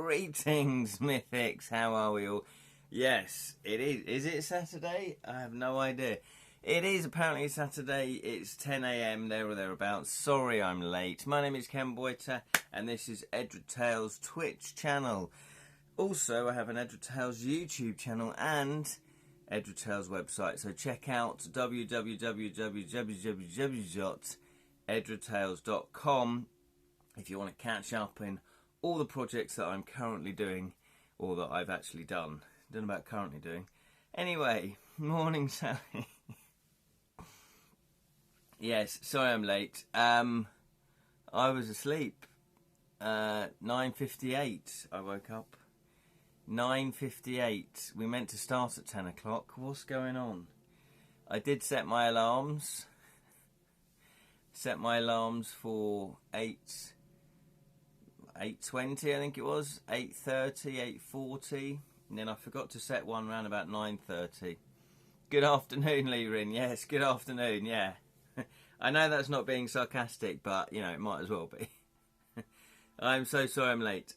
Greetings, Mythics. How are we all? Yes, it is. Is it Saturday? I have no idea. It is apparently Saturday. It's 10 a.m. there or thereabouts. Sorry I'm late. My name is McCarbre, and this is Edra Tales Twitch channel. Also, I have an Edra Tales YouTube channel and Edra Tales website. So check out www.edratales.com if you want to catch up in all the projects that I'm currently doing, or that I've actually done. Don't know about currently doing. Anyway, morning Sally. Yes, sorry I'm late. I was asleep. 9:58 I woke up. 9:58. We meant to start at 10 o'clock. What's going on? I did set my alarms. Set my alarms for 8:20, I think it was, 8:30, 8:40, and then I forgot to set one around about 9:30. Good afternoon, Lee Rin. Yes, good afternoon, yeah. I know that's not being sarcastic, but, you know, it might as well be. I'm so sorry I'm late.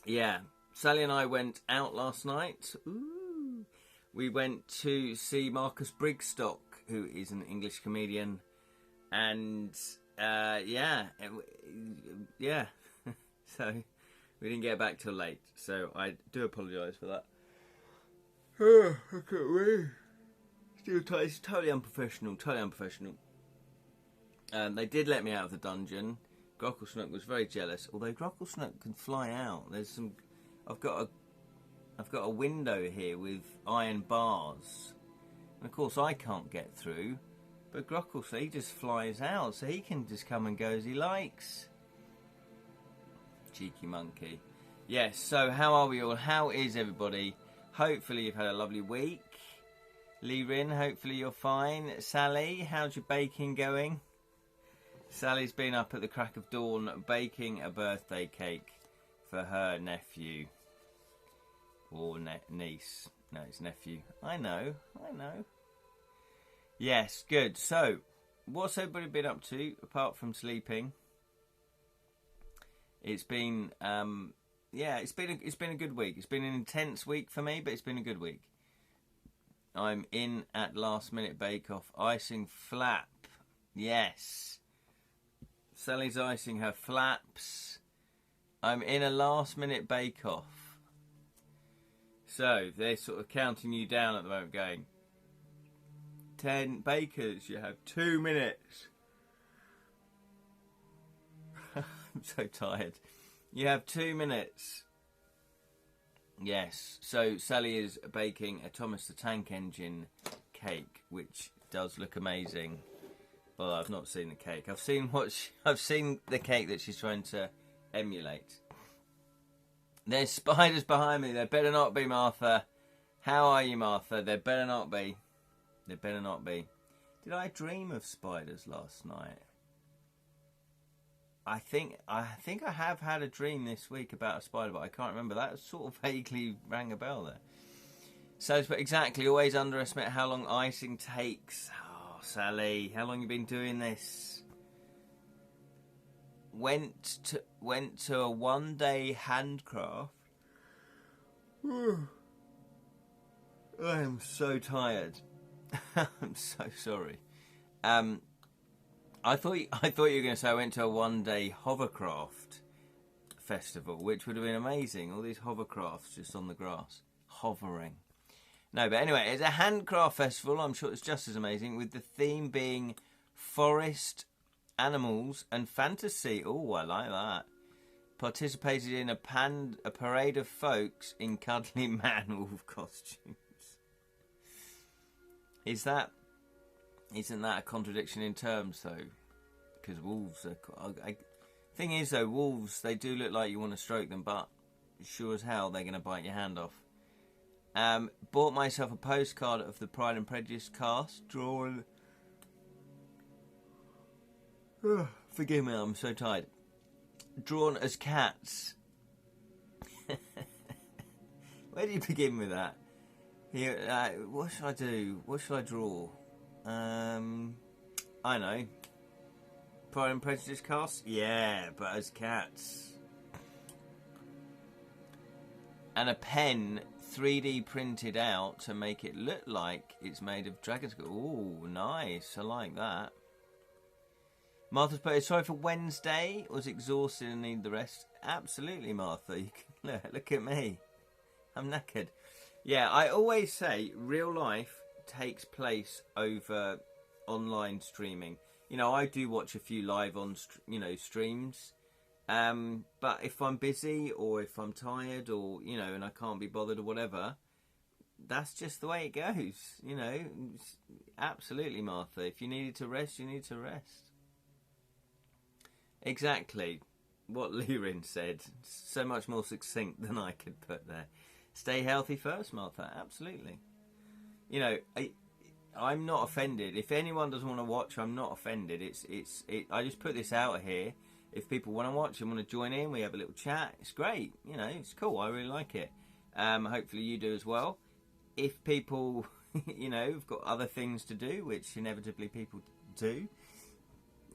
Yeah, Sally and I went out last night. Ooh. We went to see Marcus Brigstock, who is an English comedian, and... yeah. So we didn't get back till late, so I do apologise for that. I can't wait. It's totally unprofessional. They did let me out of the dungeon. Grocklesnook was very jealous, although Grocklesnook can fly out. I've got a window here with iron bars, and of course I can't get through. But Grockles, he just flies out, so he can just come and go as he likes. Cheeky monkey. Yes, so how are we all? How is everybody? Hopefully you've had a lovely week. Lee Rin, hopefully you're fine. Sally, how's your baking going? Sally's been up at the crack of dawn baking a birthday cake for her nephew. Or niece. No, it's nephew. I know. Yes, good. So, what's everybody been up to apart from sleeping? It's been, it's been a good week. It's been an intense week for me, but it's been a good week. I'm in at Last Minute Bake Off, icing flap. Yes, Sally's icing her flaps. I'm in a Last Minute Bake Off. So they're sort of counting you down at the moment, going. 10 bakers, you have 2 minutes. I'm so tired. You have 2 minutes. Yes, so Sally is baking a Thomas the Tank Engine cake, which does look amazing. Well, I've not seen the cake. I've seen the cake that she's trying to emulate. There's spiders behind me. There better not be, Martha. How are you, Martha? There better not be. There better not be. Did I dream of spiders last night? I think I have had a dream this week about a spider, but I can't remember. That sort of vaguely rang a bell there. So, but exactly, always underestimate how long icing takes. Oh, Sally, how long have you been doing this? Went to a one-day handcraft. I am so tired. I'm so sorry. I thought you were going to say I went to a one-day hovercraft festival, which would have been amazing. All these hovercrafts just on the grass, hovering. No, but anyway, it's a handcraft festival. I'm sure it's just as amazing, with the theme being forest, animals, and fantasy. Oh, I like that. Participated in a parade of folks in cuddly man-wolf costumes. Isn't that a contradiction in terms, though? Because wolves are... Thing is, though, wolves, they do look like you want to stroke them, but sure as hell they're going to bite your hand off. Bought myself a postcard of the Pride and Prejudice cast, drawn... forgive me, I'm so tired. Drawn as cats. Where do you begin with that? Here, what should I do? What should I draw? I know. Pride and Prejudice cast? Yeah, but as cats. and a pen 3D printed out to make it look like it's made of dragon's gold. Ooh, nice. I like that. Martha's put, sorry for Wednesday. Was exhausted and need the rest. Absolutely, Martha. You can, look at me. I'm knackered. Yeah, I always say real life takes place over online streaming. You know, I do watch a few live on, streams. But if I'm busy or if I'm tired or, and I can't be bothered or whatever, that's just the way it goes, Absolutely, Martha. If you needed to rest, you need to rest. Exactly what Lirin said. So much more succinct than I could put there. Stay healthy first, Martha. Absolutely. I'm not offended. If anyone doesn't want to watch, I'm not offended. I just put this out here. If people want to watch and want to join in, we have a little chat. It's great. It's cool. I really like it. Hopefully you do as well. If people, have got other things to do, which inevitably people do,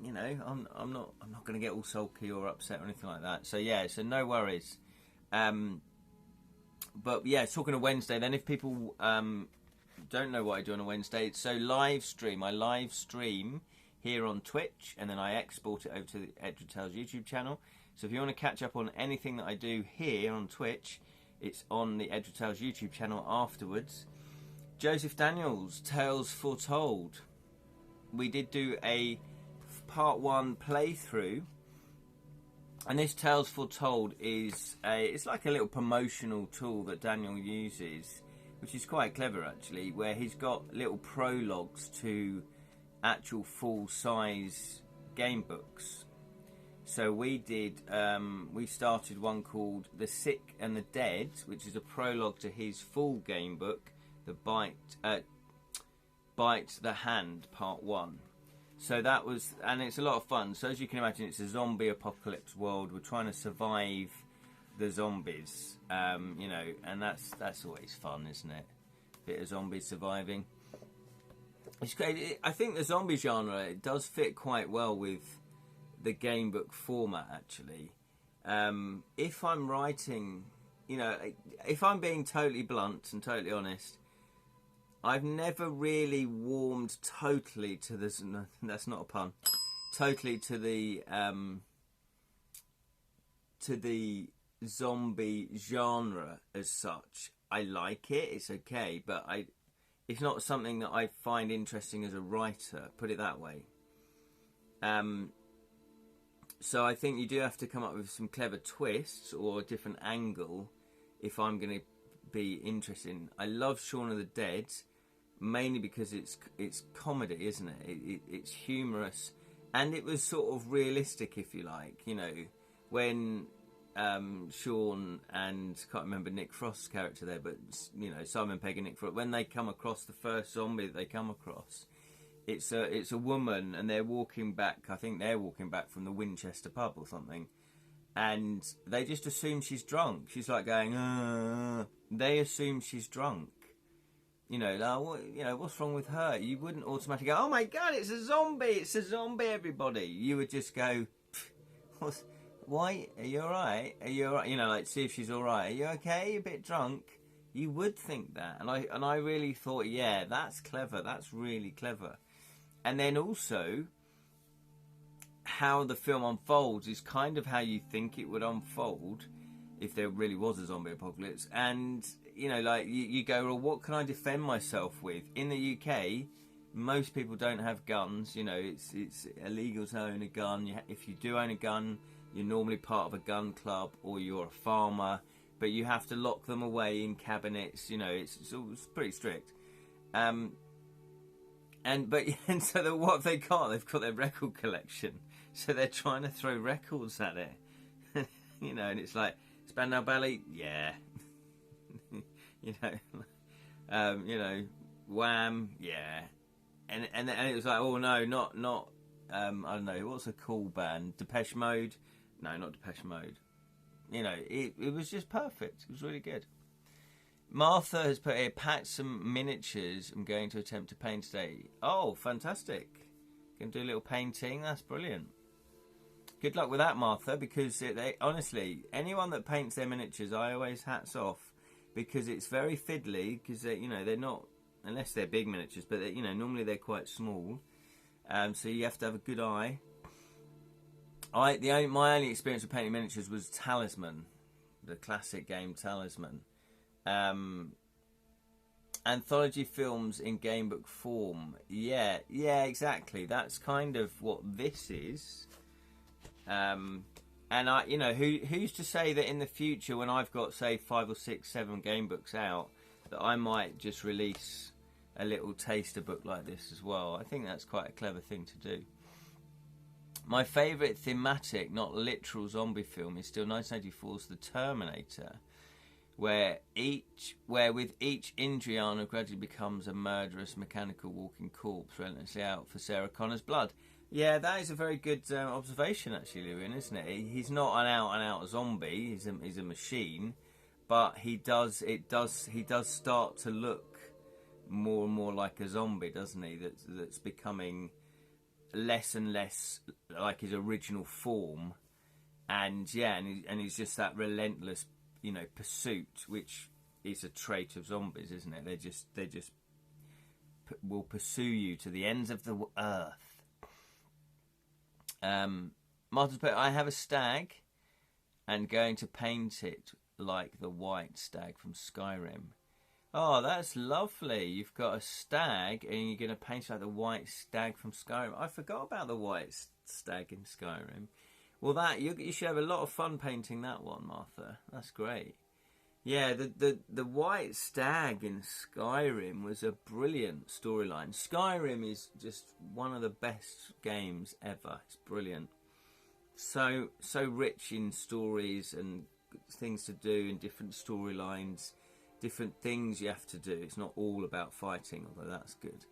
I'm not going to get all sulky or upset or anything like that. So yeah, so no worries. But yeah, talking of Wednesday, then if people don't know what I do on a Wednesday, so live stream. I live stream here on Twitch, and then I export it over to the Edra Tales YouTube channel. So if you want to catch up on anything that I do here on Twitch, it's on the Edra Tales YouTube channel afterwards. Joseph Daniels, Tales Foretold. We did do a part 1 playthrough, and this Tales Foretold is it's like a little promotional tool that Daniel uses, which is quite clever actually, where he's got little prologues to actual full-size game books. So we did, we started one called The Sick and the Dead, which is a prologue to his full game book, the Bite the Hand Part 1. So that was, and it's a lot of fun. So as you can imagine, it's a zombie apocalypse world. We're trying to survive the zombies, and that's always fun, isn't it? Bit of zombies surviving. It's great. I think the zombie genre, it does fit quite well with the game book format, actually. If I'm writing, if I'm being totally blunt and totally honest, I've never really warmed totally to this. No, that's not a pun. Totally to the zombie genre as such. I like it. It's okay, but it's not something that I find interesting as a writer. Put it that way. So I think you do have to come up with some clever twists or a different angle if I'm going to be interested. I love Shaun of the Dead. Mainly because it's comedy, isn't it? It's humorous, and it was sort of realistic, if you like. When Shaun and, can't remember Nick Frost's character there, but Simon Pegg and Nick Frost, when they come across the first zombie that they come across, it's a woman, and they're walking back. I think they're walking back from the Winchester pub or something, and they just assume she's drunk. She's like going, They assume she's drunk. What's wrong with her? You wouldn't automatically go, oh my god, it's a zombie, everybody. You would just go, why, are you alright? Are you alright? Like, see if she's alright. Are you okay? You're a bit drunk? You would think that. And I really thought, yeah, that's clever. That's really clever. And then also, how the film unfolds is kind of how you think it would unfold if there really was a zombie apocalypse. And you go, well, what can I defend myself with? In the UK, most people don't have guns. It's illegal to own a gun. If you do own a gun, you're normally part of a gun club or you're a farmer, but you have to lock them away in cabinets. It's pretty strict. And so what have they got? They've got their record collection, so they're trying to throw records at it. And it's like, Spandau Ballet, yeah. Wham, yeah, and it was like, oh no, not I don't know, what's a cool band? Depeche Mode? No, not Depeche Mode. It was just perfect. It was really good. Martha has put here, packed some miniatures. I'm going to attempt to paint today. Oh, fantastic! Can do a little painting. That's brilliant. Good luck with that, Martha, because honestly, anyone that paints their miniatures, I always hats off. because it's very fiddly, because they're not, unless they're big miniatures, but normally they're quite small, so you have to have a good eye. My only experience with painting miniatures was Talisman, the classic game Talisman. Anthology films in gamebook form. Yeah, exactly. That's kind of what this is. And who's to say that in the future, when I've got, say, 5 or 6, 7 gamebooks out, that I might just release a little taster book like this as well. I think that's quite a clever thing to do. My favourite thematic, not literal zombie film, is still 1984's The Terminator, where with each injury, Arnold gradually becomes a murderous mechanical walking corpse, relentlessly out for Sarah Connor's blood. Yeah, that is a very good observation, actually, Lewin, isn't it? He's not an out-and-out zombie. He's a machine, but he does start to look more and more like a zombie, doesn't he? That's becoming less and less like his original form, and he's just that relentless, pursuit, which is a trait of zombies, isn't it? They just will pursue you to the ends of the earth. Martin's put, I have a stag and going to paint it like the white stag from Skyrim. Oh, that's lovely. You've got a stag and you're going to paint it like the white stag from Skyrim. I forgot about the white stag in Skyrim. Well, you should have a lot of fun painting that one, Martha. That's great. Yeah, the white stag in Skyrim was a brilliant storyline. Skyrim is just one of the best games ever. It's brilliant. So rich in stories and things to do and different storylines, different things you have to do. It's not all about fighting, although that's good.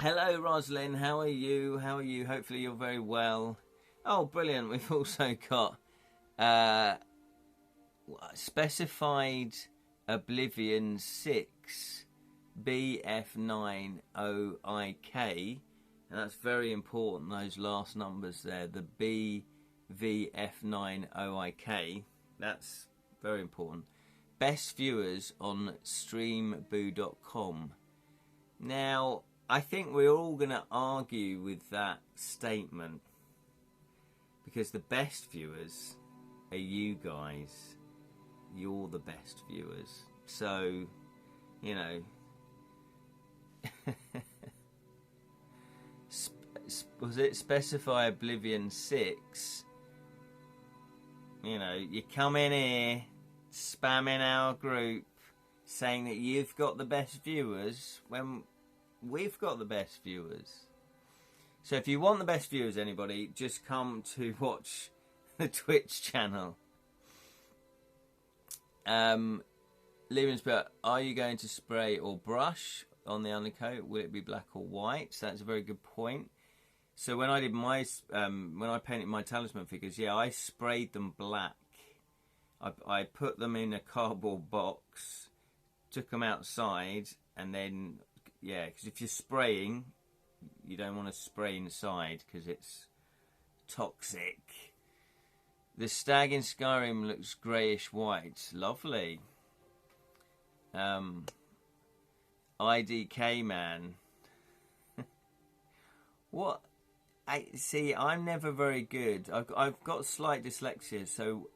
Hello, Roslyn. How are you? Hopefully you're very well. Oh, brilliant. We've also got Specified Oblivion 6 BF90IK, and that's very important, those last numbers there, the BVF90IK, that's very important. Best viewers on streamboo.com. Now, I think we're all going to argue with that statement, because the best viewers are you guys. You're the best viewers. So, was it Specify Oblivion 6? You come in here, spamming our group, saying that you've got the best viewers, when we've got the best viewers. So if you want the best viewers, anybody, just come to watch the Twitch channel. Levin's put, are you going to spray or brush on the undercoat? Will it be black or white? So that's a very good point. So when I did my, when I painted my talisman figures, I sprayed them black. I put them in a cardboard box, took them outside, and then, because if you're spraying, you don't want to spray inside because it's toxic. The stag in Skyrim looks greyish white. Lovely. IDK man. What? I'm never very good. I've got slight dyslexia, so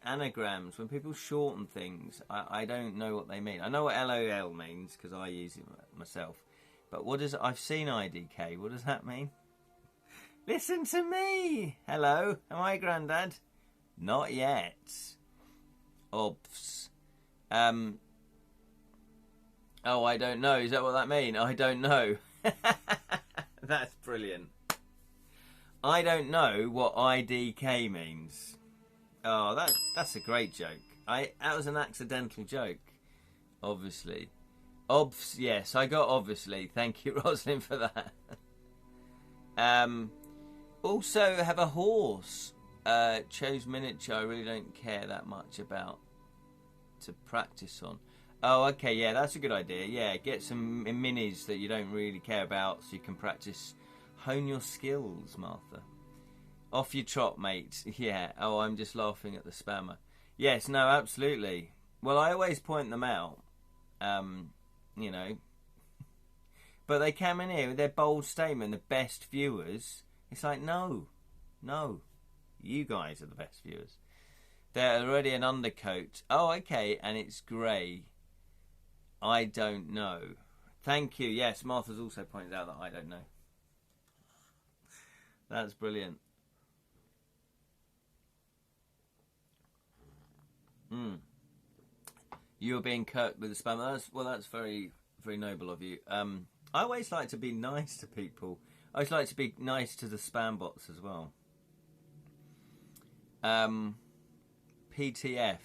anagrams, when people shorten things, I don't know what they mean. I know what LOL means because I use it myself. But I've seen IDK. What does that mean? Listen to me. Hello. Am I Grandad? Not yet. Obs. Oh, I don't know. Is that what that means? I don't know. That's brilliant. I don't know what IDK means. Oh, that's a great joke. That was an accidental joke, obviously. Obs, yes, I got obviously. Thank you, Rosalind, for that. Also, have a horse. Chose miniature. I really don't care that much about to practice on. Oh, okay, yeah, that's a good idea. Yeah, get some minis that you don't really care about, so you can practice. Hone your skills, Martha. Off your trot, mate. Yeah. Oh, I'm just laughing at the spammer. Yes, no, absolutely. Well, I always point them out, you know. But they come in here with their bold statement, the best viewers. It's like, no. You guys are the best viewers. They're already an undercoat. Oh, okay, and it's grey. I don't know. Thank you. Yes, Martha's also pointed out that I don't know. That's brilliant. You were being curt with the spam. That's very, very noble of you. I always like to be nice to people. I always like to be nice to the spam bots as well. PTF.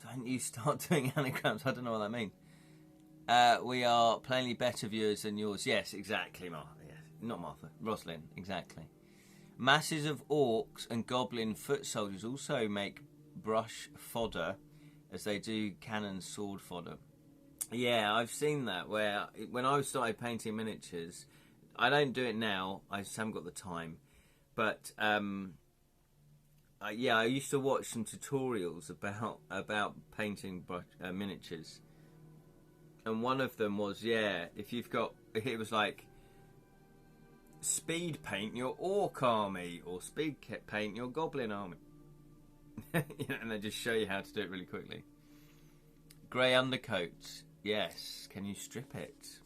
Don't you start doing anagrams. I don't know what that means. We are plainly better viewers than yours. Yes, exactly, Martha. Yes. Not Martha. Rosalind. Exactly. Masses of orcs and goblin foot soldiers also make brush fodder as they do cannon sword fodder. Yeah, I've seen that. Where when I started painting miniatures, I don't do it now. I just haven't got the time. But yeah, I used to watch some tutorials about painting miniatures, and one of them was if you've got, it was like speed paint your orc army or speed paint your goblin army. And they just show you how to do it really quickly. Grey undercoat. Yes. Can you strip it?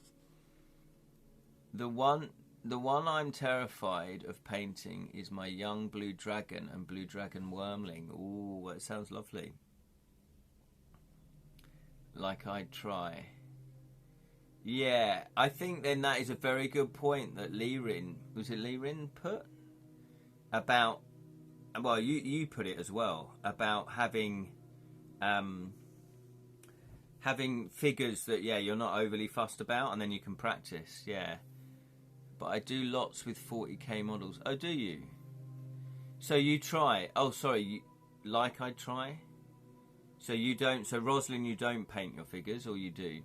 The one I'm terrified of painting is my young blue dragon and blue dragon wormling. Ooh, that sounds lovely. Like I'd try. Yeah, I think then that is a very good point that Lirin put about. Well, you put it as well about having figures that you're not overly fussed about, and then you can practice. Yeah, but I do lots with 40k models. Oh, do you? So you try? Oh, sorry. Like I try. So you don't. So Rosalind, you don't paint your figures, or you do?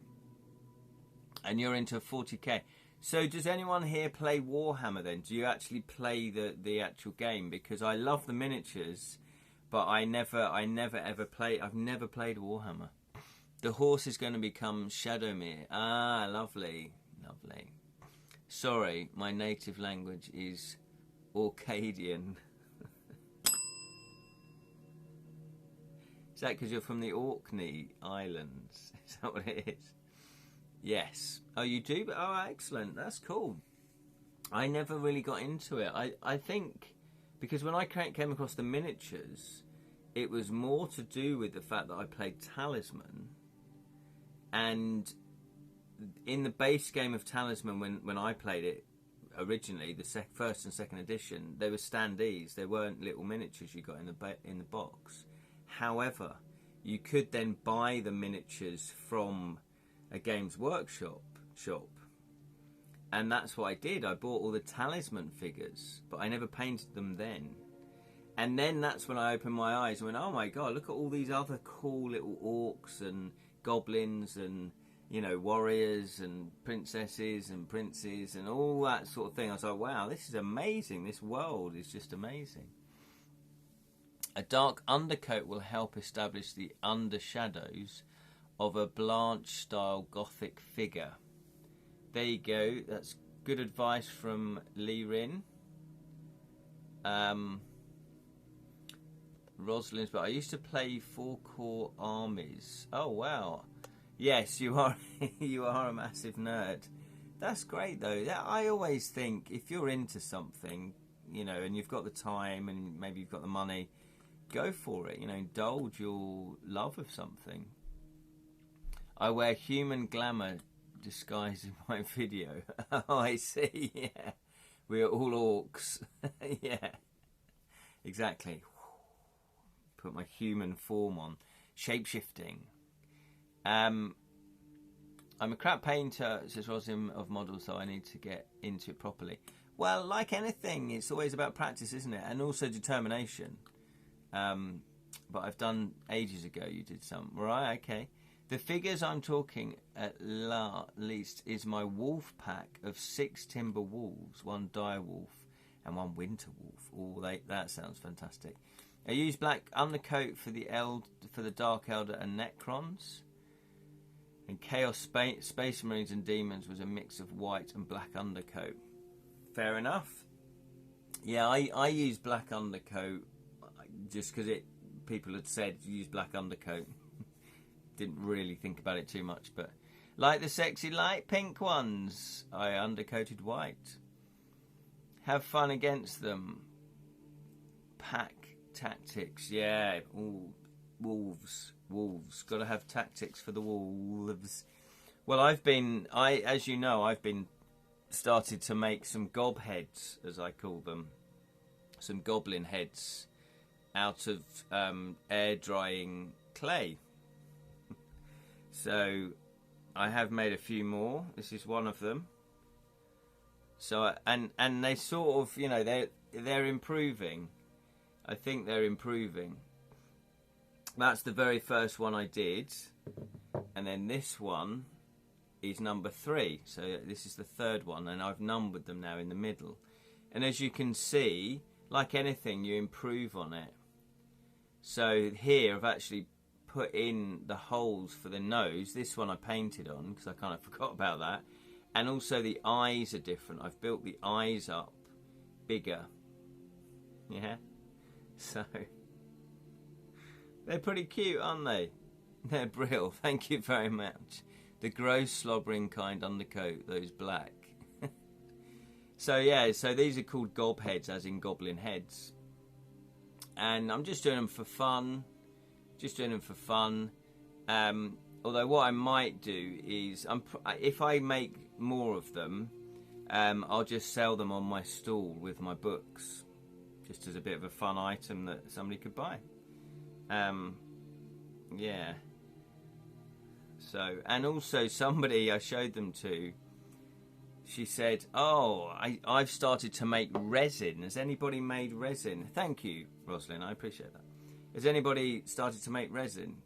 And you're into 40k. So does anyone here play Warhammer then? Do you actually play the actual game? Because I love the miniatures, but I never ever play. I've never played Warhammer. The horse is going to become Shadowmere. Ah, lovely. Lovely. Sorry, my native language is Orcadian. Is that because you're from the Orkney Islands? Is that what it is? Yes. Oh, you do? Oh, excellent. That's cool. I never really got into it. I think because when I came across the miniatures, it was more to do with the fact that I played Talisman. And in the base game of Talisman, when I played it originally, the first and second edition, they were standees. They weren't little miniatures you got in the box. However, you could then buy the miniatures from a Games Workshop shop, and that's what I did. I bought all the Talisman figures, but I never painted them then. And then that's when I opened my eyes and went, oh my god, look at all these other cool little orcs and goblins and warriors and princesses and princes and all that sort of thing. I was like, wow, this is amazing. This world is just amazing. A dark undercoat will help establish the undershadows of a Blanche-style Gothic figure. There you go. That's good advice from Lirin. Rosalind's, but I used to play 4-core armies. Oh wow. Yes, you are. You are a massive nerd. That's great though. I always think if you're into something, and you've got the time and maybe you've got the money, go for it. Indulge your love of something. I wear human glamour disguise in my video. Oh, I see. Yeah, we are all orcs. Yeah, exactly. Put my human form on. Shape-shifting. I'm a crap painter, says Rosim, of models, so I need to get into it properly. Well, like anything, it's always about practice, isn't it? And also determination. But I've done ages ago. You did some. Right, okay. The figures I'm talking at least is my wolf pack of 6 timber wolves, 1 dire wolf and 1 winter wolf. Oh, that sounds fantastic. I use black undercoat for the Dark Elder and Necrons. And Chaos Space Marines and Demons was a mix of white and black undercoat. Fair enough. Yeah, I use black undercoat just because people had said use black undercoat. Didn't really think about it too much, but like the sexy light pink ones, I undercoated white. Have fun against them. Pack tactics, yeah. Ooh, wolves. Got to have tactics for the wolves. Well, as you know, I've been started to make some gob heads, as I call them, some goblin heads out of air drying clay. So I have made a few more. This is one of them. So and they sort of, you know, they're improving. I think they're improving. That's the very first one I did, and then this one is number 3. So this is the third one, and I've numbered them now in the middle. And as you can see, like anything, you improve on it. So here I've actually put in the holes for the nose. This one I painted on because I kind of forgot about that. And also the eyes are different. I've built the eyes up bigger. Yeah. So they're pretty cute, aren't they? They're brill. Thank you very much. The gross slobbering kind undercoat, those black. So yeah, so these are called gob heads, as in goblin heads. And I'm just doing them for fun. Although what I might do is, if I make more of them, I'll just sell them on my stall with my books, just as a bit of a fun item that somebody could buy. Yeah. So, and also somebody I showed them to, she said, "Oh, I've started to make resin. Has anybody made resin?" Thank you, Rosalind. I appreciate that. Has anybody started to make resin?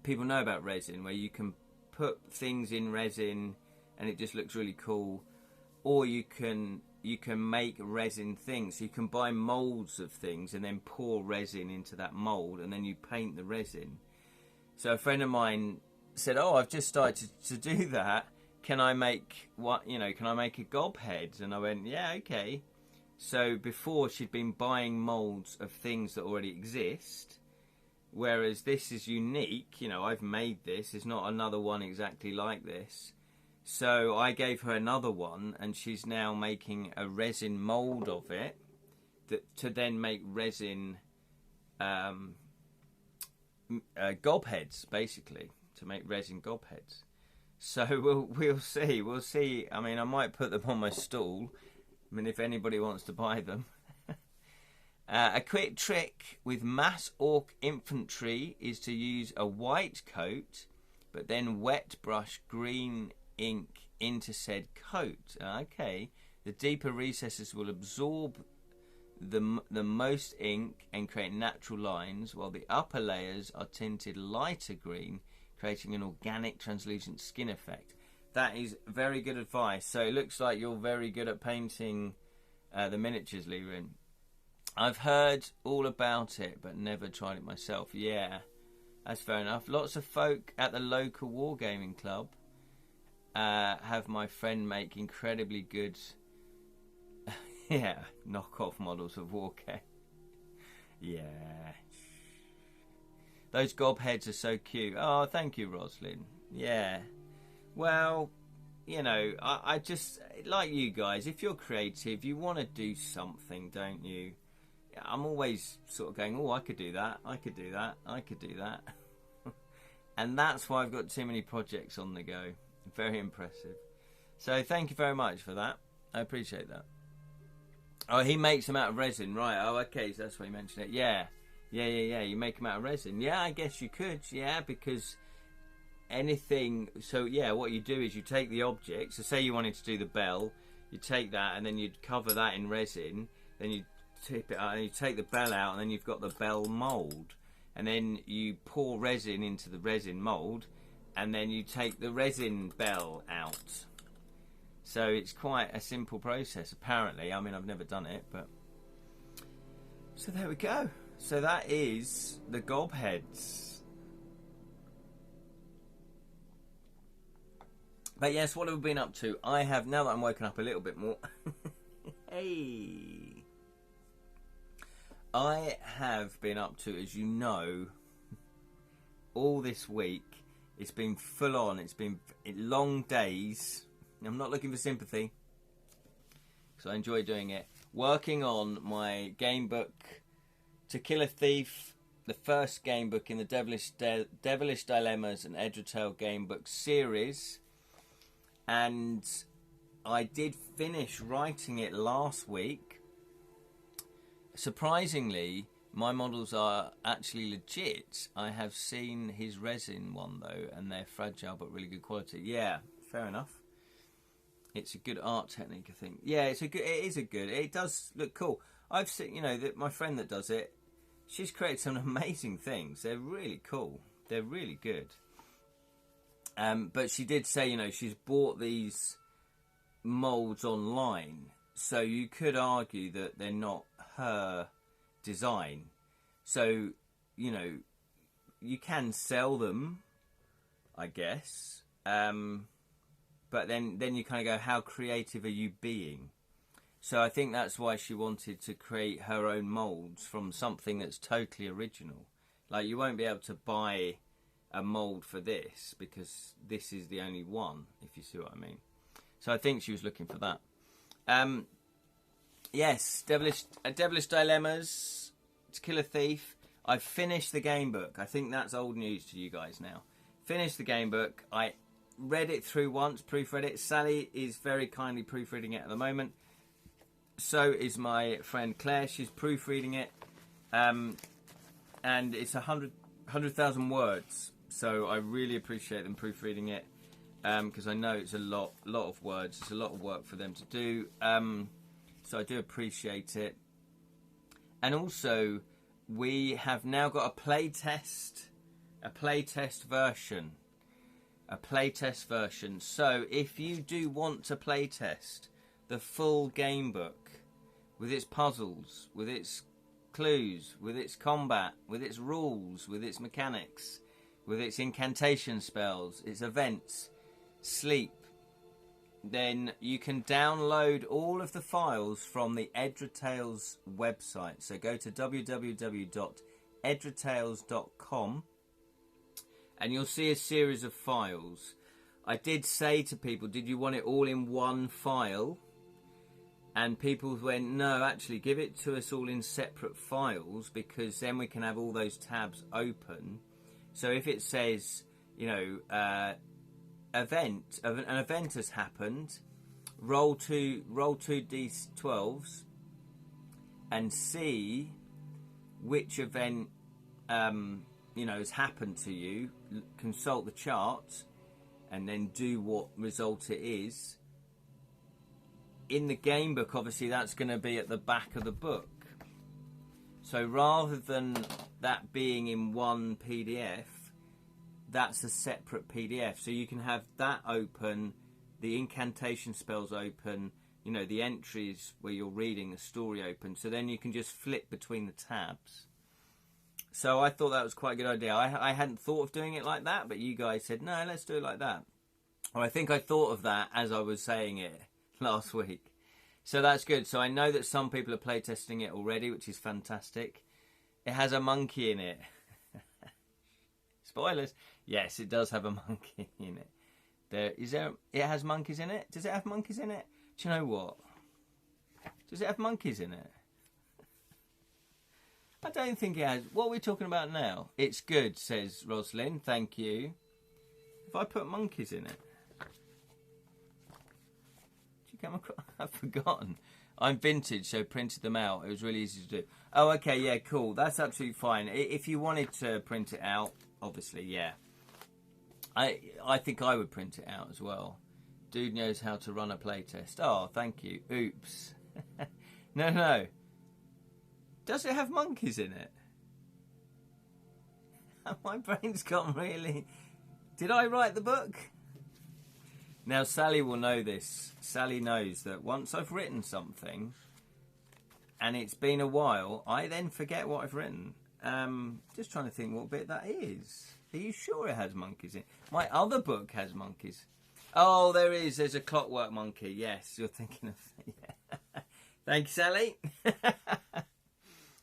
People know about resin, where you can put things in resin and it just looks really cool, or you can make resin things. So you can buy molds of things and then pour resin into that mold, and then you paint the resin. So a friend of mine said, "Oh, I've just started to do that. Can I make Can I make a gob head?" And I went, "Yeah, okay." So before, she'd been buying molds of things that already exist, whereas this is unique. You know, I've made this. There's not another one exactly like this. So I gave her another one, and she's now making a resin mold of it to then make resin gob heads, basically, to make resin gob heads. So we'll see. I mean, I might put them on my stall. I mean, if anybody wants to buy them. A quick trick with mass orc infantry is to use a white coat, but then wet brush green ink into said coat. Okay, the deeper recesses will absorb the most ink and create natural lines, while the upper layers are tinted lighter green, creating an organic translucent skin effect. That is very good advice. So it looks like you're very good at painting the miniatures, Lirin. I've heard all about it, but never tried it myself. Yeah, that's fair enough. Lots of folk at the local wargaming club have my friend make incredibly good knockoff models of Wargame. Yeah. Those gob heads are so cute. Oh, thank you, Roslyn. Yeah. Well, you know, I just, like you guys, if you're creative, you want to do something, don't you? I'm always sort of going, oh, I could do that, I could do that, I could do that. And that's why I've got too many projects on the go. Very impressive. So thank you very much for that. I appreciate that. Oh, he makes them out of resin, right? Oh, okay, so that's why you mentioned it. Yeah. You make them out of resin. Yeah, I guess you could. Yeah, because anything. So yeah, what you do is you take the object. So say you wanted to do the bell, you take that and then you'd cover that in resin. Then you tip it out and you take the bell out, and then you've got the bell mold. And then you pour resin into the resin mold, and then you take the resin bell out. So it's quite a simple process, apparently. I mean, I've never done it, but So there we go. So that is the Gobheads. But yes, what have we been up to? I have, now that I'm woken up a little bit more. Hey. I have been up to, as you know, all this week. It's been full on. It's been long days. I'm not looking for sympathy, because I enjoy doing it. Working on my game book, To Kill a Thief, the first game book in the Devilish Dilemmas and Edra Tale game book series. And I did finish writing it last week. Surprisingly, my models are actually legit. I have seen his resin one though, and they're fragile but really good quality. Yeah, fair enough. It's a good art technique, I think. Yeah, it is a good. It does look cool. I've seen, you know, that my friend that does it, she's created some amazing things. They're really cool. They're really good. But she did say, you know, she's bought these molds online, so you could argue that they're not her design. So, you know, you can sell them, I guess. But then you kind of go, how creative are you being? So I think that's why she wanted to create her own molds from something that's totally original. Like, you won't be able to buy a mold for this, because this is the only one, if you see what I mean. So I think she was looking for that. Yes, Devilish Dilemmas, To Kill a Thief. I've finished the game book. I think that's old news to you guys now. Finished the game book. I read it through once, proofread it. Sally is very kindly proofreading it at the moment. So is my friend Claire. She's proofreading it. And it's 100,000 words. So I really appreciate them proofreading it. Because I know it's a lot of words. It's a lot of work for them to do. So I do appreciate it. And also, we have now got a playtest version. A playtest version. So if you do want to playtest the full game book with its puzzles, with its clues, with its combat, with its rules, with its mechanics, with its incantation spells, its events, sleep, then you can download all of the files from the Edra Tales website. So go to www.edratales.com and you'll see a series of files. I did say to people, did you want it all in one file? And people went, no, actually give it to us all in separate files, because then we can have all those tabs open. So if it says, you know, an event has happened, roll two d12s and see which event you know has happened to you. Consult the chart and then do what result it is. In the game book, obviously that's going to be at the back of the book. So rather than that being in one PDF, that's a separate PDF. So you can have that open, the incantation spells open, you know, the entries where you're reading the story open. So then you can just flip between the tabs. So I thought that was quite a good idea. I hadn't thought of doing it like that, but you guys said, no, let's do it like that. Well, I think I thought of that as I was saying it last week. So that's good. So I know that some people are playtesting it already, which is fantastic. It has a monkey in it. Spoilers. Yes, it does have a monkey in it. It has monkeys in it? Does it have monkeys in it? Do you know what? Does it have monkeys in it? I don't think it has. What are we talking about now? It's good, says Roslyn. Thank you. If I put monkeys in it? Did you come across? I've forgotten. I'm vintage, so printed them out. It was really easy to do. Oh, okay, yeah, cool. That's absolutely fine. If you wanted to print it out, obviously, yeah. I think I would print it out as well. Dude knows how to run a playtest. Oh, thank you. Oops. No. Does it have monkeys in it? My brain's gone really... Did I write the book? Now, Sally will know this. Sally knows that once I've written something, and it's been a while, I then forget what I've written. Just trying to think what bit that is. Are you sure it has monkeys in it? My other book has monkeys. Oh, there is. There's a clockwork monkey. Yes, you're thinking of... Yeah. Thank you, Sally.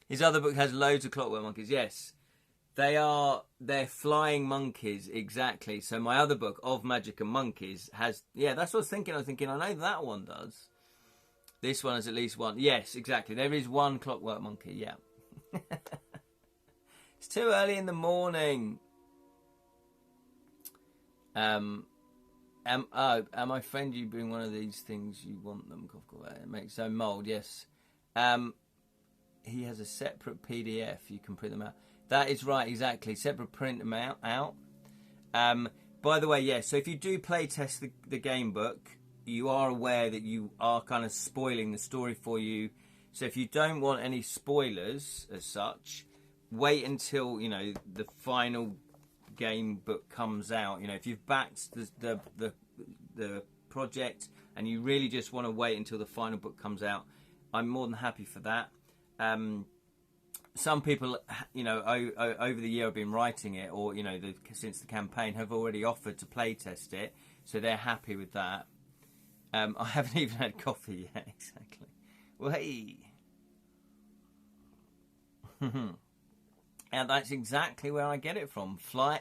His other book has loads of clockwork monkeys. Yes, they're flying monkeys, exactly. So my other book, Of Magic and Monkeys, has... Yeah, that's what I was thinking. I know that one does. This one has at least one. Yes, exactly. There is one clockwork monkey, yeah. It's too early in the morning. My friend, you bring one of these things, you want them. It makes no mould, yes. He has a separate PDF, you can print them out. That is right, exactly. Separate print them out. By the way, yes, so if you do play test the game book, you are aware that you are kind of spoiling the story for you. So if you don't want any spoilers as such, wait until, you know, the final game book comes out. You know, if you've backed the project and you really just want to wait until the final book comes out, I'm more than happy for that. Some people, you know, over the year I've been writing it, or, you know, since the campaign, have already offered to play test it, so they're happy with that. I haven't even had coffee yet, exactly. Well, hey. And that's exactly where I get it from. Fly,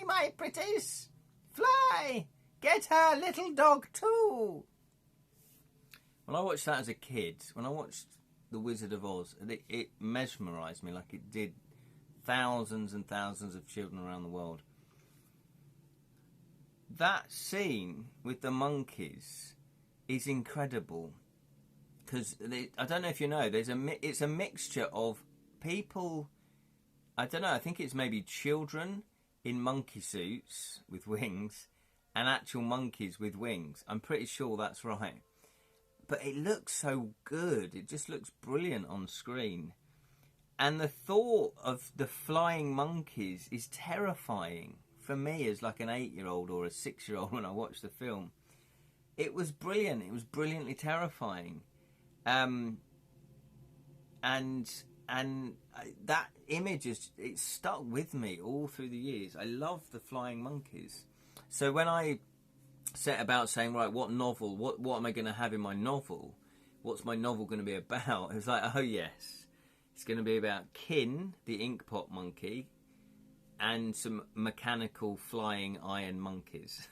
my pretties! Fly! Get her, little dog, too! When I watched that as a kid, when I watched The Wizard of Oz, it mesmerised me like it did thousands and thousands of children around the world. That scene with the monkeys is incredible, because I don't know if you know, it's a mixture of people. I don't know, I think it's maybe children in monkey suits with wings and actual monkeys with wings. I'm pretty sure that's right. But it looks so good. It just looks brilliant on screen. And the thought of the flying monkeys is terrifying for me as like an 8-year-old or a 6-year-old when I watched the film. It was brilliant. It was brilliantly terrifying. And that image it's stuck with me all through the years. I love the flying monkeys. So when I set about saying, right, what novel, what am I going to have in my novel? What's my novel going to be about? It was like, oh yes, it's going to be about Kin, the inkpot monkey, and some mechanical flying iron monkeys.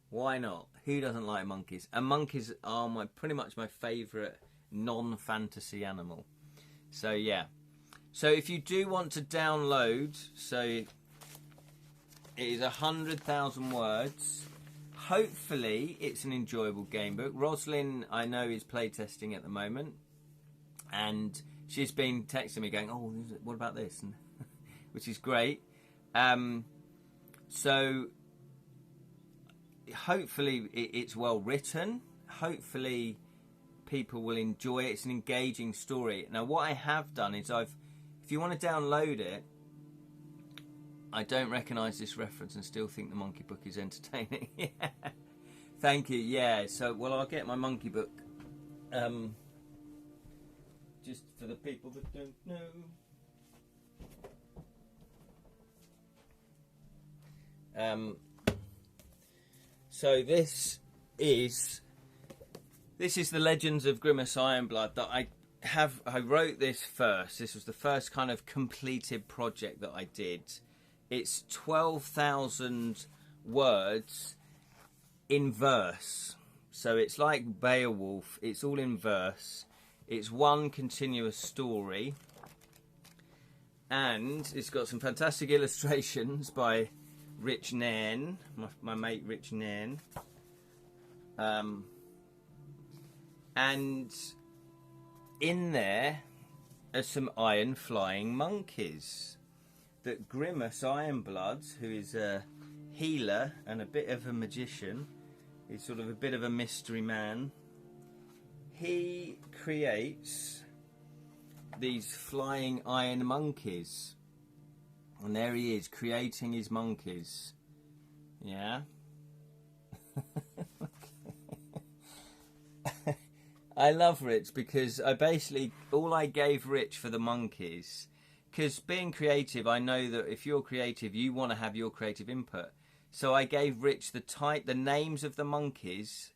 Why not? Who doesn't like monkeys? And monkeys are pretty much my favourite non-fantasy animal. So yeah. So if you do want to download, so it is 100,000 words. Hopefully it's an enjoyable game book. Roslyn, I know, is playtesting at the moment, and she's been texting me going, oh, what about this? And which is great. So hopefully it's well written. Hopefully people will enjoy it. It's an engaging story. Now what I have done is if you want to download it, I don't recognise this reference and still think the monkey book is entertaining. Yeah. Thank you. Yeah. So, well, I'll get my monkey book. Just for the people that don't know. So this is the Legends of Grimace Ironblood that I wrote this first. This was the first kind of completed project that I did. It's 12,000 words in verse. So it's like Beowulf. It's all in verse. It's one continuous story. And it's got some fantastic illustrations by Rich Nairn, my mate Rich Nairn. And in there are some iron flying monkeys that Grimace Ironblood, who is a healer and a bit of a magician, he's sort of a bit of a mystery man, he creates these flying iron monkeys. And there he is, creating his monkeys. Yeah? I love Rich because all I gave Rich for the monkeys, because being creative, I know that if you're creative, you want to have your creative input. So I gave Rich the names of the monkeys,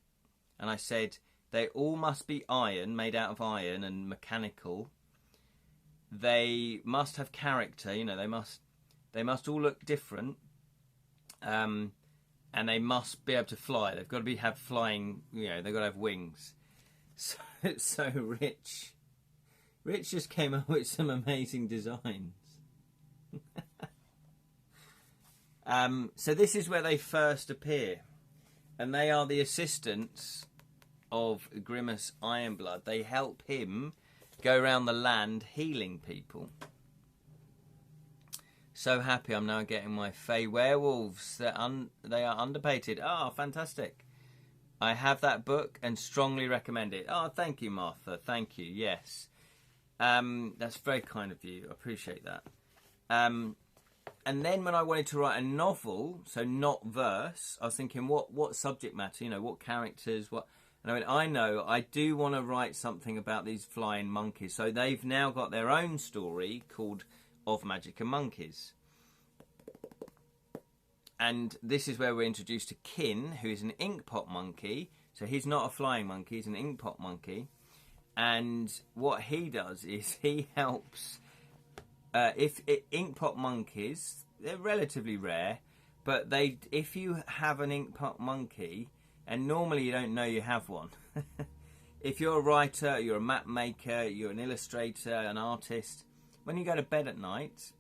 and I said they all must be iron, made out of iron and mechanical. They must have character, they must all look different, and they must be able to fly. They've got to have flying, they've got to have wings. So Rich just came up with some amazing designs. So this is where they first appear, and they are the assistants of Grimace Ironblood. They help him go around the land healing people. So happy I'm now getting my Fey Werewolves. They are underpated. Oh, fantastic. I have that book and strongly recommend it. Oh, thank you, Martha. Thank you. Yes. That's very kind of you. I appreciate that. And then when I wanted to write a novel, so not verse, I was thinking, what subject matter, what characters, what... And I went, I know, I do want to write something about these flying monkeys. So they've now got their own story called Of Magic and Monkeys. And this is where we're introduced to Kin, who is an inkpot monkey. So he's not a flying monkey, he's an inkpot monkey. And what he does is he helps... inkpot monkeys, they're relatively rare, but if you have an inkpot monkey, and normally you don't know you have one. If you're a writer, you're a map maker, you're an illustrator, an artist, when you go to bed at night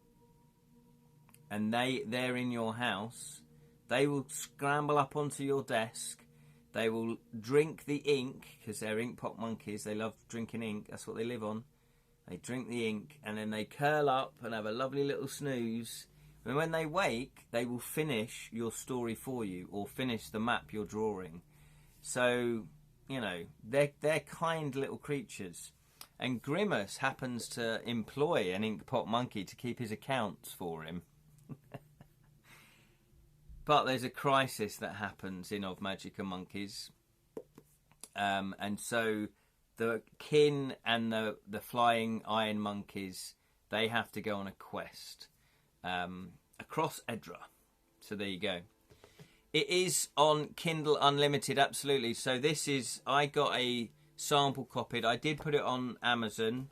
and they're in your house, they will scramble up onto your desk, they will drink the ink, because they're inkpot monkeys, they love drinking ink, that's what they live on. They drink the ink and then they curl up and have a lovely little snooze. And when they wake, they will finish your story for you or finish the map you're drawing. So, they're kind little creatures. And Grimace happens to employ an inkpot monkey to keep his accounts for him. But there's a crisis that happens in Of Magic and Monkeys. And so... the Kin and the flying iron monkeys, they have to go on a quest across Edra. So there you go. It is on Kindle Unlimited, absolutely. So I got a sample copied. I did put it on Amazon,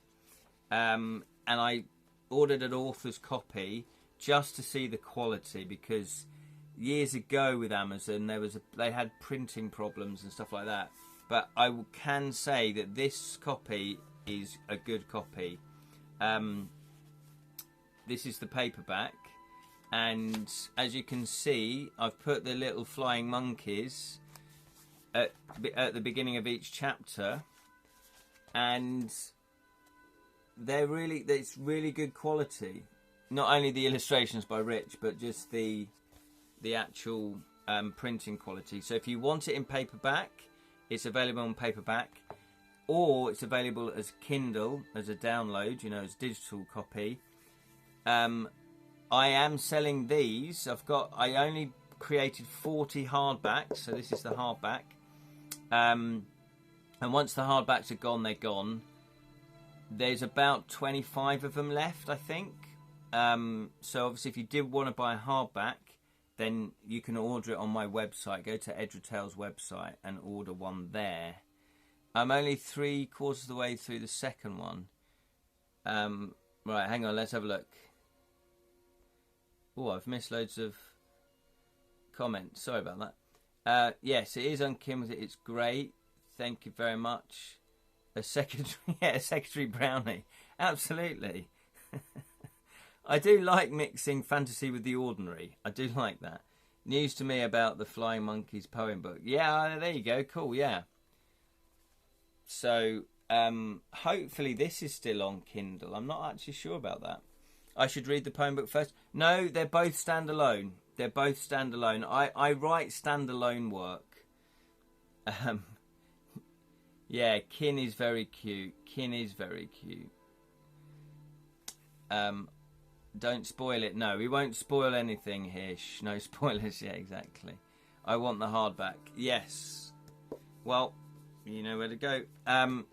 and I ordered an author's copy just to see the quality, because years ago with Amazon they had printing problems and stuff like that. But I can say that this copy is a good copy. This is the paperback. And as you can see, I've put the little flying monkeys at the beginning of each chapter. And it's really good quality. Not only the illustrations by Rich, but just the actual printing quality. So if you want it in paperback... it's available on paperback, or it's available as Kindle, as a download, as digital copy. I am selling these. I only created 40 hardbacks, so this is the hardback. And once the hardbacks are gone, they're gone. There's about 25 of them left, I think. So obviously, if you did want to buy a hardback, then you can order it on my website. Go to Edra Tales website and order one there. I'm only 3/4 of the way through the second one. Right, hang on, let's have a look. Oh, I've missed loads of comments. Sorry about that. Yes, it is on Kim. It's great. Thank you very much. A secretary, a secretary brownie. Absolutely. I do like mixing fantasy with the ordinary. I do like that. News to me about the Flying Monkeys poem book. Yeah, there you go. Cool, yeah. So, hopefully this is still on Kindle. I'm not actually sure about that. I should read the poem book first. No, they're both standalone. They're both standalone. I write standalone work. Yeah, Kin is very cute. Kin is very cute. Don't spoil it. No, we won't spoil anything here. Shh, no spoilers. Yeah, exactly. I want the hardback. Yes. Well, You know where to go. And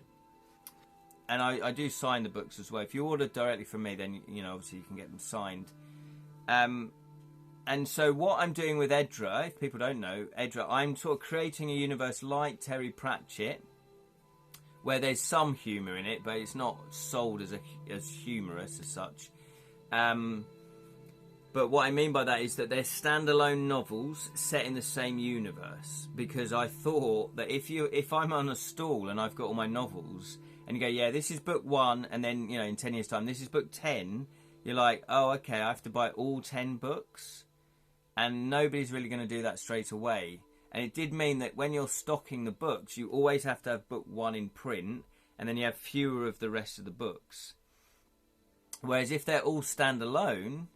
I do sign the books as well. If you order directly from me, then you know obviously you can get them signed. And so what I'm doing with Edra, if people don't know Edra, I'm sort of creating a universe like Terry Pratchett, where there's some humour in it, but it's not sold as humorous as such. But what I mean by that is that they're standalone novels set in the same universe. Because I thought that if I'm on a stall and I've got all my novels, and you go, yeah, this is book 1, and then, you know, in 10 years' time, this is book 10, you're like, oh, okay, I have to buy all 10 books? And nobody's really going to do that straight away. And it did mean that when you're stocking the books, you always have to have book 1 in print, and then you have fewer of the rest of the books. Whereas if they're all standalone,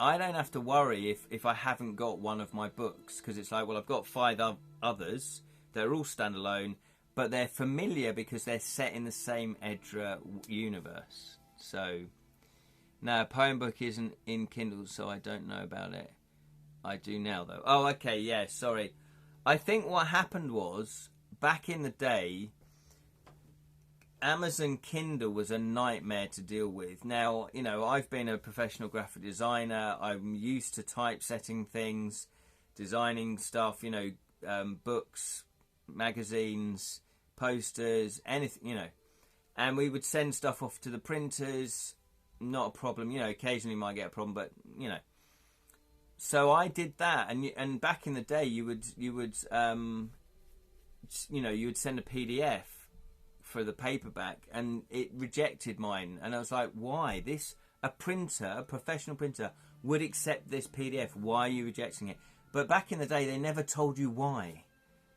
I don't have to worry if I haven't got one of my books, because it's like, well, I've got 5 others that are all standalone, but they're familiar because they're set in the same Edra universe. So, no, a poem book isn't in Kindle, so I don't know about it. I do now, though. Oh, okay, yeah, sorry. I think what happened was, back in the day, Amazon Kindle was a nightmare to deal with. Now, you know, I've been a professional graphic designer. I'm used to typesetting things, designing stuff, you know, books, magazines, posters, anything, you know. And we would send stuff off to the printers. Not a problem. You know, occasionally you might get a problem, but, you know. So I did that, and back in the day, you would you would send a PDF for the paperback, and it rejected mine, and I was like, why? A professional printer, would accept this PDF. Why are you rejecting it? But back in the day, they never told you why.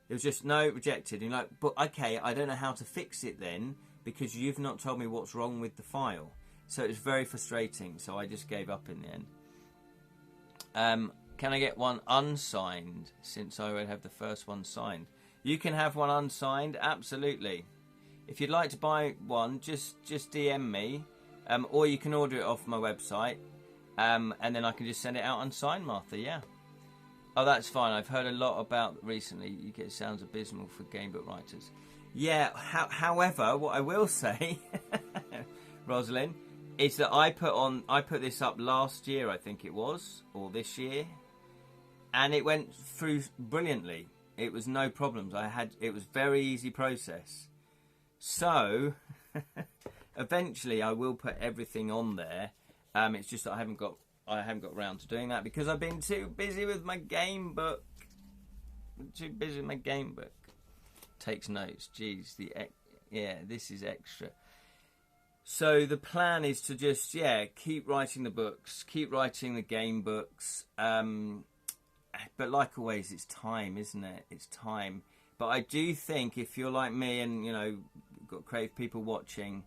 It was just no, rejected. And you're like, but okay, I don't know how to fix it then because you've not told me what's wrong with the file. So it was very frustrating. So I just gave up in the end. Can I get one unsigned since I already have the first one signed? You can have one unsigned, absolutely. If you'd like to buy one, just DM me, or you can order it off my website, and then I can just send it out unsigned, Martha. Yeah. Oh, that's fine. I've heard a lot about recently. You get sounds abysmal for gamebook writers. Yeah. However, what I will say, Rosalind, is that I put this up last year, I think it was, or this year, and it went through brilliantly. It was no problems. It was very easy process. So eventually I will put everything on there. It's just that I haven't got around to doing that because I've been too busy with my game book. Takes notes. Jeez, this is extra. So the plan is to just, keep writing the books, keep writing the game books. But like always, it's time, isn't it? It's time. But I do think if you're like me and, you know, got creative people watching,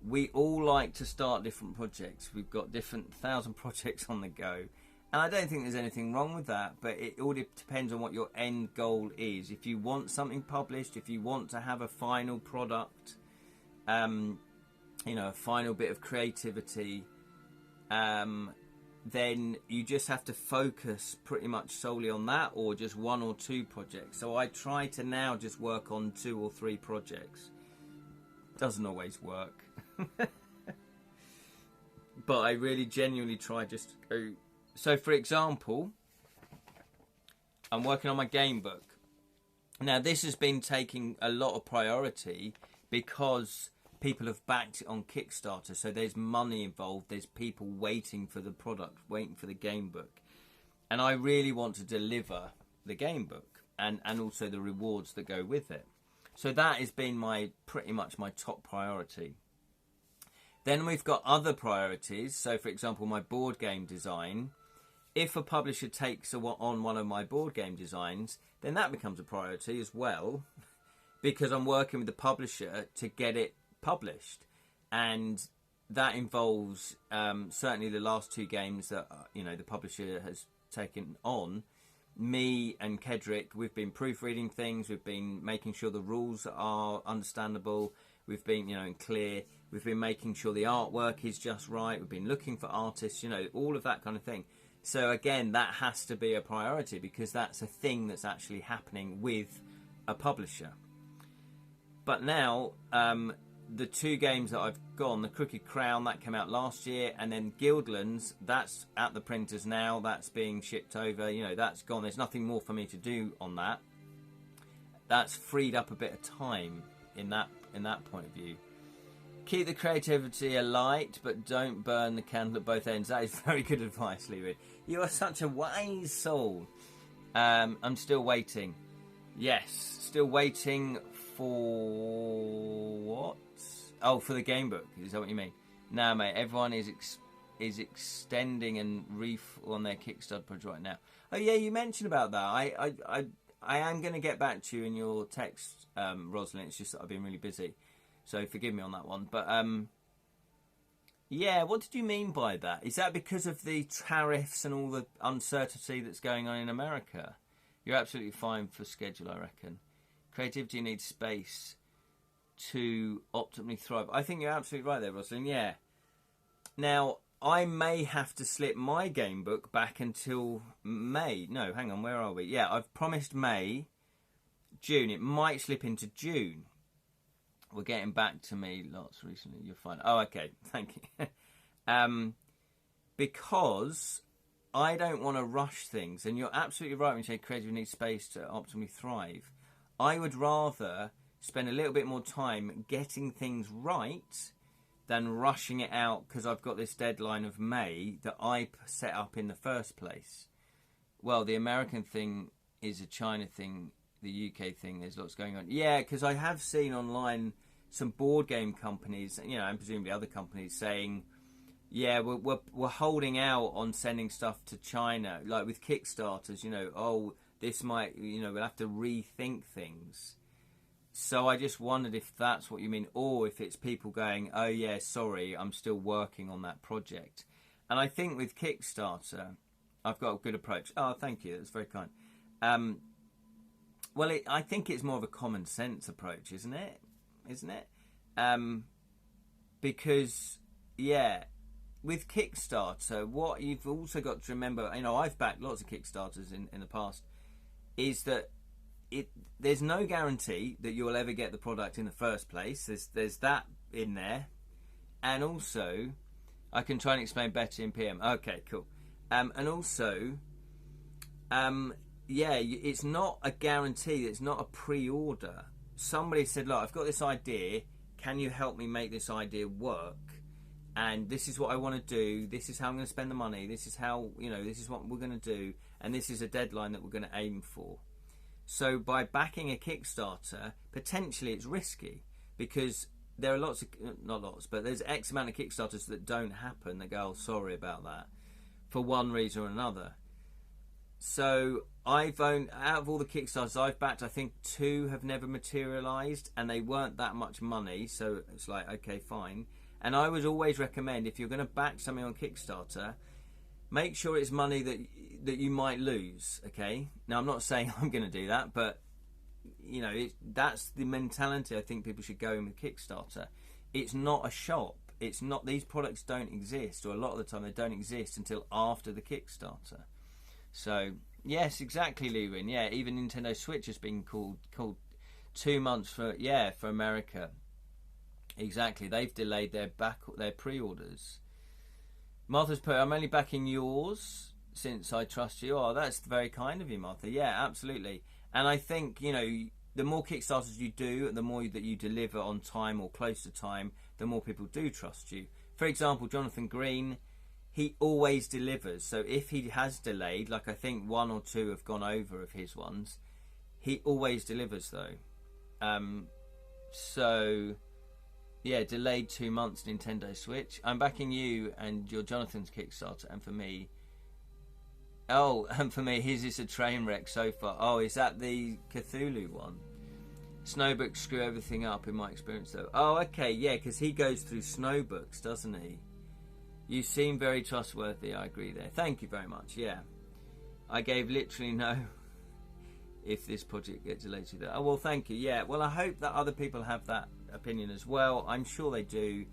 we all like to start different projects. We've got different 1,000 projects on the go. And I don't think there's anything wrong with that, but it all depends on what your end goal is. If you want something published, if you want to have a final product, a final bit of creativity, then you just have to focus pretty much solely on that, or just 1 or 2 projects. So I try to now just work on 2 or 3 projects. Doesn't always work. But I really genuinely try just to go. So for example, I'm working on my game book. Now this has been taking a lot of priority because people have backed it on Kickstarter, so there's money involved, there's people waiting for the product, waiting for the game book. And I really want to deliver the game book and also the rewards that go with it. So that has been pretty much my top priority. Then we've got other priorities. So for example, my board game design. If a publisher takes on one of my board game designs, then that becomes a priority as well, because I'm working with the publisher to get it published, and that involves certainly the last 2 games that the publisher has taken on. Me and Kedrick, we've been proofreading things, we've been making sure the rules are understandable, we've been clear, we've been making sure the artwork is just right, we've been looking for artists, all of that kind of thing. So again, that has to be a priority because that's a thing that's actually happening with a publisher. But now, the two games that I've gone, the Crooked Crown, that came out last year, and then Guildlands, that's at the printers now, that's being shipped over, you know, that's gone. There's nothing more for me to do on that. That's freed up a bit of time in that point of view. Keep the creativity alight, but don't burn the candle at both ends. That is very good advice, Lee. You are such a wise soul. I'm still waiting. Yes, still waiting for what? Oh, for the game book. Is that what you mean? No, mate. Everyone is extending and on their Kickstarter project right now. Oh yeah, you mentioned about that. I am going to get back to you in your text, Rosalind. It's just that I've been really busy, so forgive me on that one. But yeah, what did you mean by that? Is that because of the tariffs and all the uncertainty that's going on in America? You're absolutely fine for schedule, I reckon. Creativity needs space to optimally thrive. I think you're absolutely right there, Rosalind. Yeah. Now, I may have to slip my game book back until May. No, hang on, where are we? Yeah, I've promised May, June. It might slip into June. We're getting back to me lots recently. You're fine. Oh, okay. Thank you. Because I don't want to rush things. And you're absolutely right when you say creative needs space to optimally thrive. I would rather spend a little bit more time getting things right than rushing it out because I've got this deadline of May that I set up in the first place. Well, the American thing is a China thing, the UK thing, there's lots going on. Yeah, because I have seen online some board game companies, you know, and presumably other companies saying, yeah, we're holding out on sending stuff to China, like with Kickstarters, you know, oh, this might, you know, we'll have to rethink things. So I just wondered if that's what you mean, or if it's people going, oh yeah, sorry, I'm still working on that project. And I think with Kickstarter, I've got a good approach. Oh, thank you, that's very kind. Well, I think it's more of a common sense approach, isn't it? Because, yeah, with Kickstarter, what you've also got to remember, you know, I've backed lots of Kickstarters in the past, is that there's no guarantee that you'll ever get the product in the first place. There's that in there. And also, I can try and explain better in PM. Okay, cool. And also, yeah, it's not a guarantee. It's not a pre-order. Somebody said, look, I've got this idea. Can you help me make this idea work? And this is what I want to do. This is how I'm going to spend the money. This is how, you know, this is what we're going to do. And this is a deadline that we're going to aim for. So by backing a Kickstarter, potentially it's risky because there are lots of, not lots, but there's X amount of Kickstarters that don't happen that go, oh, sorry about that, for one reason or another. So out of all the Kickstarters I've backed, I think 2 have never materialised and they weren't that much money. So it's like, okay, fine. And I would always recommend, if you're going to back something on Kickstarter, make sure it's money that you might lose, okay? Now, I'm not saying I'm going to do that, but, you know, that's the mentality I think people should go in with Kickstarter. It's not a shop. It's not, these products don't exist, or a lot of the time they don't exist until after the Kickstarter. So, yes, exactly, Lewin. Yeah, even Nintendo Switch has been called 2 months for America. Exactly, they've delayed their pre-orders. Martha's put, I'm only backing yours since I trust you. Oh, that's very kind of you, Martha. Yeah, absolutely. And I think, you know, the more Kickstarters you do, the more that you deliver on time or close to time, the more people do trust you. For example, Jonathan Green, he always delivers. So if he has delayed, like I think 1 or 2 have gone over of his ones, he always delivers though. So... yeah, delayed 2 months, Nintendo Switch. I'm backing you and your Jonathan's Kickstarter, and for me... oh, and for me, his is a train wreck so far. Oh, is that the Cthulhu one? Snowbooks screw everything up in my experience, though. Oh, okay, yeah, because he goes through Snowbooks, doesn't he? You seem very trustworthy, I agree there. Thank you very much, yeah. I gave literally no... if this project gets delayed to that. Oh, well, thank you, yeah. Well, I hope that other people have that opinion as well. I'm sure they do.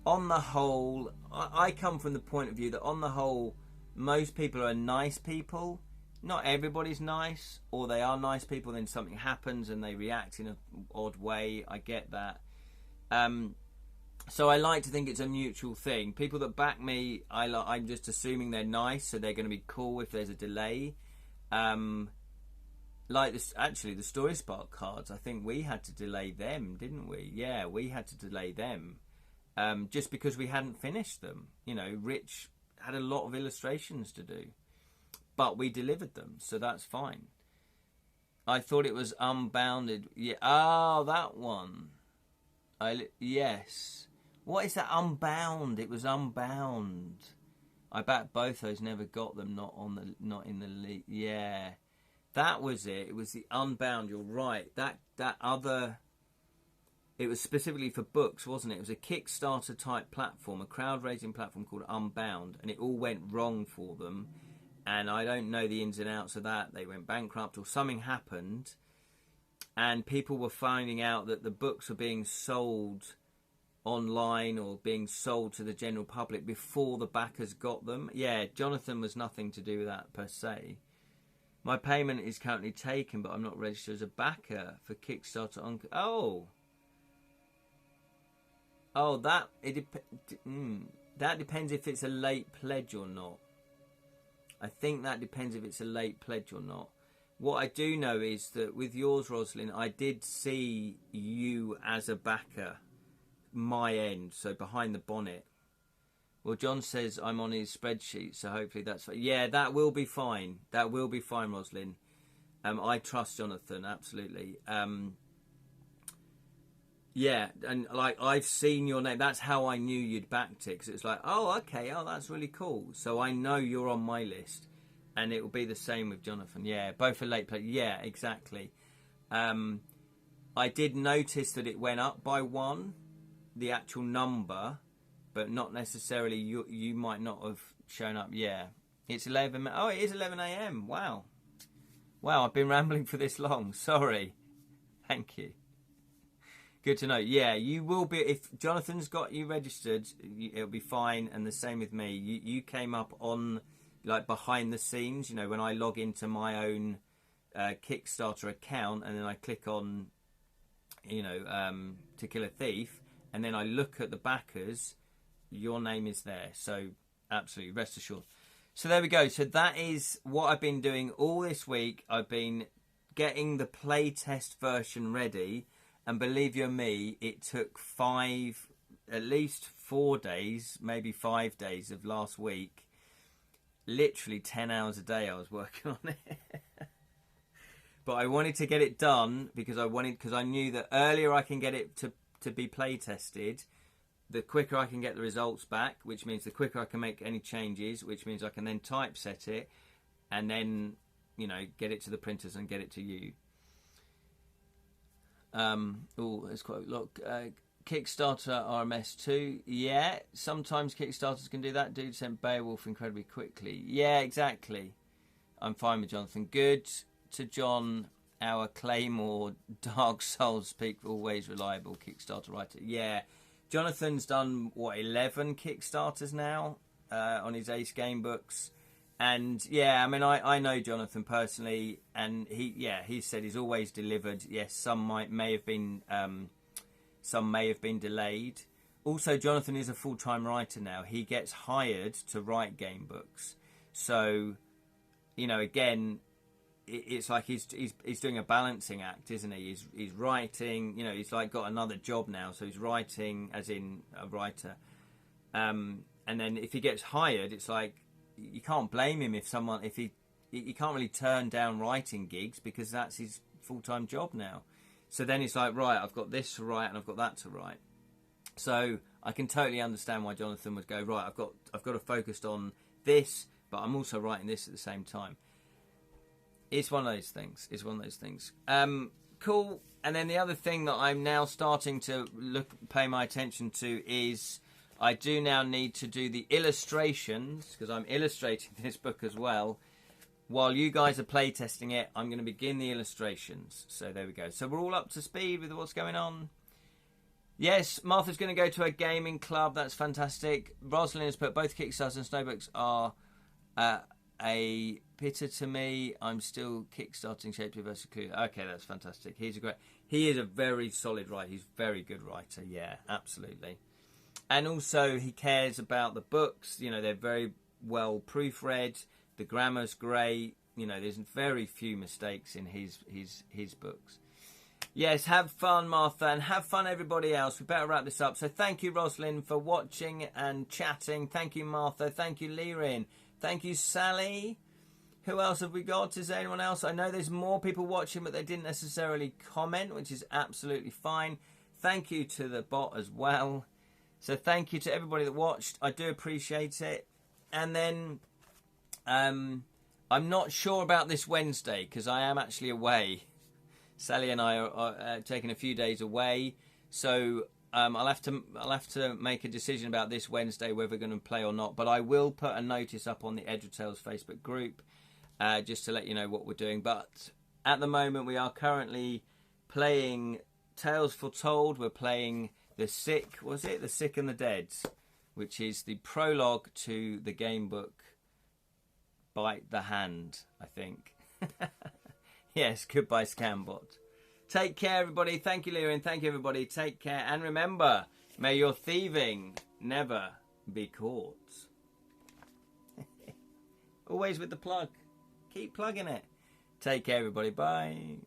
On the whole, I come from the point of view that on the whole, most people are nice people not everybody's nice, or they are nice people, then something happens and they react in an odd way. I get that. So I like to think it's a mutual thing. People that back me, I'm just assuming they're nice, so they're going to be cool if there's a delay. Like this, actually, the Story Spark cards, I think we had to delay them, didn't we? Yeah, we had to delay them. Just because we hadn't finished them. You know, Rich had a lot of illustrations to do. But we delivered them, so that's fine. I thought it was Unbounded. Yeah. Oh, that one. Yes. What is that? Unbound. It was Unbound. I bet both those never got them. Not in the league. Yeah. That was it. It was the Unbound. You're right. That other. It was specifically for books, wasn't it? It was a Kickstarter type platform, a crowd raising platform called Unbound, and it all went wrong for them. And I don't know the ins and outs of that. They went bankrupt or something happened, and people were finding out that the books were being sold online or being sold to the general public before the backers got them. Yeah, Jonathan was nothing to do with that per se. My payment is currently taken, but I'm not registered as a backer for Kickstarter. That depends if it's a late pledge or not. I think that depends if it's a late pledge or not. What I do know is that with yours, Rosalind, I did see you as a backer, my end, so behind the bonnet. Well, John says I'm on his spreadsheet, so hopefully that's fine. Yeah, that will be fine. That will be fine, Rosalind. I trust Jonathan, absolutely. Yeah, and like I've seen your name. That's how I knew you'd backed it, because it's like, oh, okay, oh, that's really cool. So I know you're on my list, and it will be the same with Jonathan. Yeah, both are late play. Yeah, exactly. I did notice that it went up by 1, the actual number, but not necessarily you might not have shown up. Yeah, it's 11. Oh, it is 11 a.m. Wow, I've been rambling for this long. Sorry. Thank you. Good to know. Yeah, you will be. If Jonathan's got you registered, it'll be fine. And the same with me. You came up on, like, behind the scenes. You know, when I log into my own Kickstarter account, and then I click on, you know, To Kill a Thief, and then I look at the backers, your name is there. So absolutely, rest assured. So there we go. So that is what I've been doing all this week. I've been getting the playtest version ready. And believe you me, it took at least 4 days, maybe 5 days of last week. Literally 10 hours a day I was working on it. But I wanted to get it done because I knew that earlier I can get it to be play tested, the quicker I can get the results back, which means the quicker I can make any changes, which means I can then typeset it and then, you know, get it to the printers and get it to you. It's quite look. Kickstarter RMS 2. Yeah, sometimes Kickstarters can do that. Dude sent Beowulf incredibly quickly. Yeah, exactly. I'm fine with Jonathan. Good to John, our Claymore Dark Souls peak, always reliable Kickstarter writer. Yeah, Jonathan's done 11 Kickstarters now on his Ace Game Books. And yeah, I mean, I know Jonathan personally, and he said he's always delivered. Yes, some may have been delayed. Also, Jonathan is a full-time writer now. He gets hired to write game books. So, you know, again, it's like he's doing a balancing act, isn't he? He's writing. You know, he's like got another job now, so he's writing as in a writer. And then if he gets hired, it's like, you can't blame him if he can't really turn down writing gigs because that's his full-time job now. So then it's like, right, I've got this to write and I've got that to write. So I can totally understand why Jonathan would go, right, I've got to focus on this, but I'm also writing this at the same time. It's one of those things. Cool. And then the other thing that I'm now starting to pay my attention to is I do now need to do the illustrations, because I'm illustrating this book as well. While you guys are playtesting it, I'm going to begin the illustrations. So there we go. So we're all up to speed with what's going on. Yes, Martha's going to go to a gaming club. That's fantastic. Rosalind has put both Kickstarters and Snowbooks are a bitter to me. I'm still kickstarting Shakespeare versus Clue. Okay, that's fantastic. He is a very solid writer. He's a very good writer. Yeah, absolutely. And also he cares about the books. You know, they're very well proofread. The grammar's great. You know, there's very few mistakes in his books. Yes, have fun, Martha, and have fun, everybody else. We better wrap this up. So thank you, Rosalind, for watching and chatting. Thank you, Martha. Thank you, Lirin. Thank you, Sally. Who else have we got? Is there anyone else? I know there's more people watching, but they didn't necessarily comment, which is absolutely fine. Thank you to the bot as well. So thank you to everybody that watched. I do appreciate it. And then I'm not sure about this Wednesday because I am actually away. Sally and I are taking a few days away, so I'll have to make a decision about this Wednesday whether we're going to play or not. But I will put a notice up on the Edra Tales Facebook group just to let you know what we're doing. But at the moment, we are currently playing Tales Foretold. We're playing The Sick. Was it The Sick and the Dead, which is the prologue to the game book Bite the Hand, I think. Yes, goodbye, Scambot. Take care, everybody. Thank you, Lirin. Thank you, everybody. Take care. And remember, may your thieving never be caught. Always with the plug. Keep plugging it. Take care, everybody. Bye.